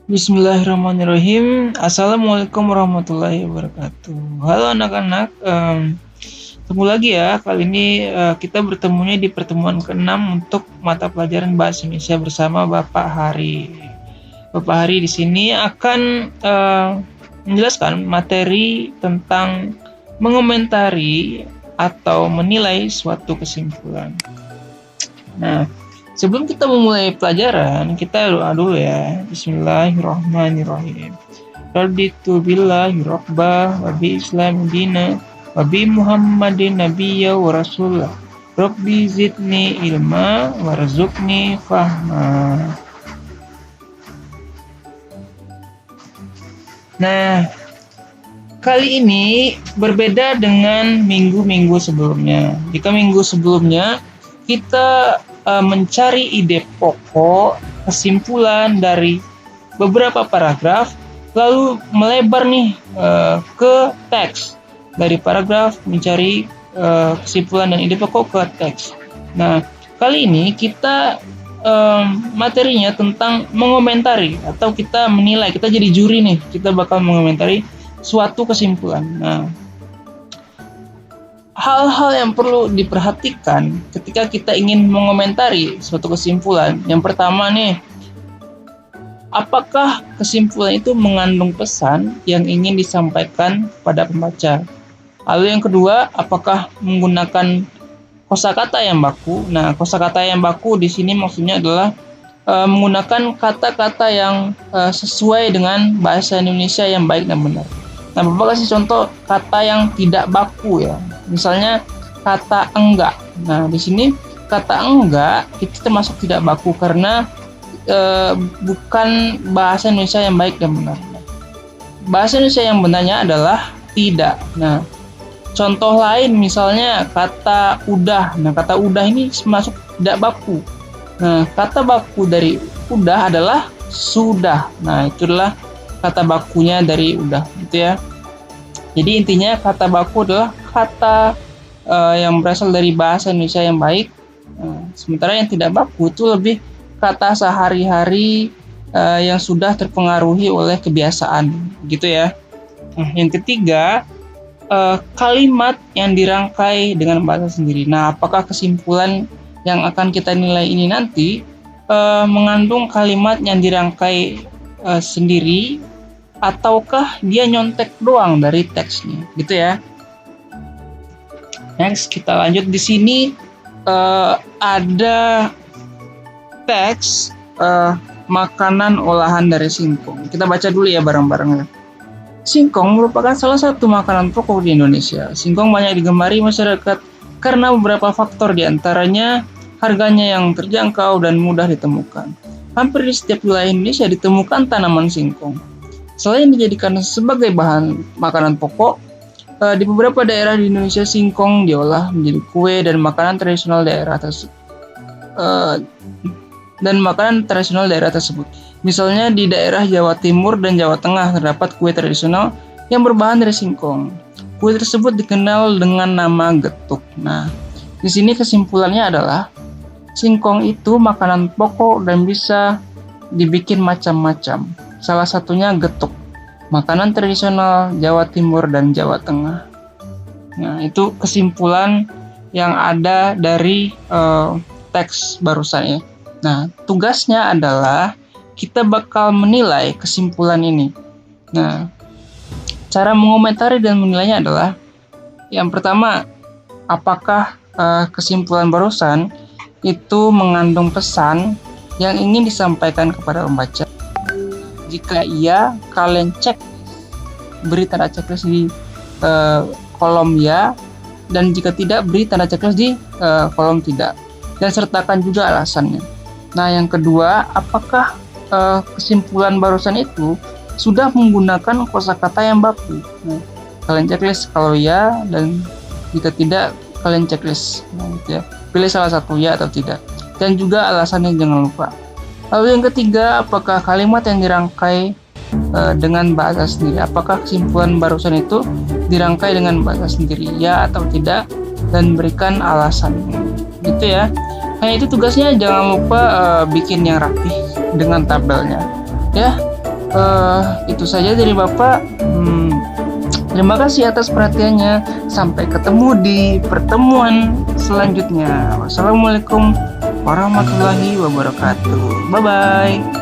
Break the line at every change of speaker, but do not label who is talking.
Bismillahirrahmanirrahim. Assalamualaikum warahmatullahi wabarakatuh. Halo anak-anak, ketemu lagi ya. Kali ini kita bertemunya di pertemuan ke-6 untuk mata pelajaran Bahasa Indonesia bersama Bapak Hari. Bapak Hari di sini akan menjelaskan materi tentang mengomentari atau menilai suatu kesimpulan. Nah, sebelum kita memulai pelajaran, kita doa dulu ya. Bismillahirrahmanirrahim. Raditu billahi rabbah wa bi islam dina wa bi muhammadin nabiyya wa rasulah. Rabbi zidni ilma warzuqni fahma. Nah, kali ini berbeda dengan minggu-minggu sebelumnya. Jika minggu sebelumnya kita mencari ide pokok, kesimpulan dari beberapa paragraf, lalu melebar nih ke teks. Dari paragraf mencari kesimpulan dan ide pokok ke teks. Nah, kali ini kita materinya tentang mengomentari atau kita menilai, kita jadi juri nih, kita bakal mengomentari suatu kesimpulan. Nah, hal-hal yang perlu diperhatikan ketika kita ingin mengomentari suatu kesimpulan. Yang pertama nih, apakah kesimpulan itu mengandung pesan yang ingin disampaikan pada pembaca? Lalu yang kedua, apakah menggunakan kosakata yang baku? Nah, kosakata yang baku di sini maksudnya adalah menggunakan kata-kata yang sesuai dengan bahasa Indonesia yang baik dan benar. Nah, Bapak kasih contoh kata yang tidak baku ya. Misalnya kata enggak. Nah, di sini kata enggak itu termasuk tidak baku karena bukan bahasa Indonesia yang baik dan benar. Bahasa Indonesia yang benarnya adalah tidak. Nah, contoh lain misalnya kata udah. Nah, kata udah ini masuk tidak baku. Nah, kata baku dari udah adalah sudah. Nah, itulah kata bakunya dari udah, gitu ya. Jadi intinya kata baku adalah kata yang berasal dari bahasa Indonesia yang baik. Sementara yang tidak baku itu lebih kata sehari-hari yang sudah terpengaruhi oleh kebiasaan, gitu ya. Nah, yang ketiga, kalimat yang dirangkai dengan bahasa sendiri. Nah, apakah kesimpulan yang akan kita nilai ini nanti mengandung kalimat yang dirangkai sendiri ataukah dia nyontek doang dari teksnya, gitu ya. Next, kita lanjut. Di sini ada teks makanan olahan dari singkong. Kita baca dulu ya bareng-bareng ya. Singkong merupakan salah satu makanan pokok di Indonesia. Singkong banyak digemari masyarakat karena beberapa faktor, diantaranya harganya yang terjangkau dan mudah ditemukan. Hampir di setiap wilayah Indonesia ditemukan tanaman singkong. Selain dijadikan sebagai bahan makanan pokok, di beberapa daerah di Indonesia singkong diolah menjadi kue dan makanan tradisional daerah tersebut. Misalnya di daerah Jawa Timur dan Jawa Tengah terdapat kue tradisional yang berbahan dari singkong. Kue tersebut dikenal dengan nama getuk. Nah, di sini kesimpulannya adalah singkong itu makanan pokok dan bisa dibikin macam-macam. Salah satunya getuk, makanan tradisional Jawa Timur dan Jawa Tengah. Nah, itu kesimpulan yang ada dari teks barusan ya. Nah, tugasnya adalah kita bakal menilai kesimpulan ini. Nah, cara mengomentari dan menilainya adalah yang pertama, apakah kesimpulan barusan itu mengandung pesan yang ingin disampaikan kepada pembaca. Jika iya, kalian cek, beri tanda checklist di kolom ya, dan jika tidak, beri tanda checklist di kolom tidak, dan sertakan juga alasannya. Nah, yang kedua, apakah kesimpulan barusan itu sudah menggunakan kosakata yang baku? Nah, kalian checklist kalau ya, dan jika tidak, kalian checklist. Nah, gitu ya. Pilih salah satu ya atau tidak, dan juga alasannya jangan lupa. Lalu yang ketiga, apakah kalimat yang dirangkai dengan bahasa sendiri? Apakah kesimpulan barusan itu dirangkai dengan bahasa sendiri, ya atau tidak, dan berikan alasan. Gitu ya. Hanya itu tugasnya, jangan lupa bikin yang rapi dengan tabelnya. Ya, Itu saja dari Bapak. Terima kasih atas perhatiannya. Sampai ketemu di pertemuan selanjutnya. Wassalamualaikum warahmatullahi wabarakatuh. Bye bye.